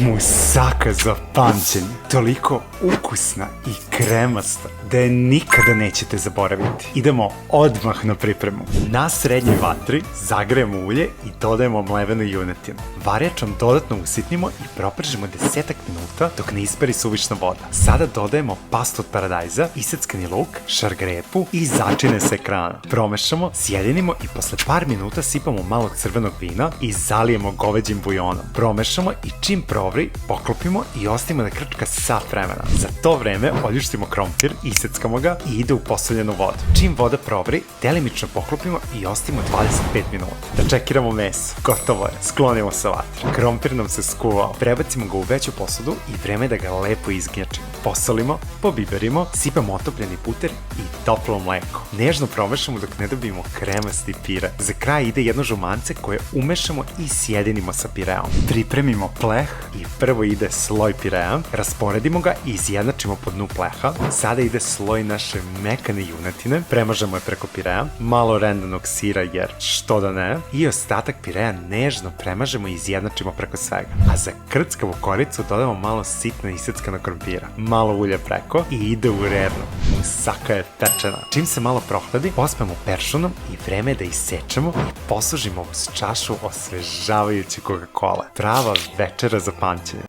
Musaka za pamćenje, toliko ukusna i kremasta da je nikada nećete zaboraviti. Idemo odmah na pripremu. Na srednjoj vatri zagrejemo ulje i dodajemo mlevenu junetinu. Varjačom dodatno usitnimo i propržemo 10 minuta dok ne ispari suvišna voda. Sada dodajemo pastu od paradajza, iseckani luk, šargarepu i začine sa ekrana. Promešamo, sjedinimo i posle par minuta sipamo malo crvenog vina i zalijemo goveđim bujonom. Promešamo i čim provri, poklopimo i ostavimo da krčka sat vremena. Za to vreme oljuštimo krompir, iseckamo ga i ide u posoljenu vodu. Čim voda provri, delimično poklopimo i ostavimo 25 minuta. Da čekiramo meso. Gotovo je. Sklonimo sa vatre. Krompir nam se skuvao. Prebacimo ga u veću posudu i vreme je da ga lepo izgnjačimo. Posolimo, pobiberimo, sipamo otopljeni puter i toplo mleko. Nežno promešamo dok ne dobijemo kremasti pire. Za kraj ide jedno žumance koje umešamo i sjedinimo sa pireom. Pripremimo pleh i prvo ide sloj pirea, rasporedimo ga i izjednačimo po dnu pleha. Sada ide sloj naše mekane junetine, premažemo je preko pirea, malo rendanog sira jer što da ne, i ostatak pirea nežno premažemo i izjednačimo preko svega. A za krckavu koricu dodamo malo sitno iseckanog krompira, malo ulja preko i ide u rernu. Musaka je pečena. Čim se malo prohladi, pospemo peršunom i vreme je da isečemo i posužimo uz čašu osvežavajuće Coca-Cola. Prava večera za pamćenje.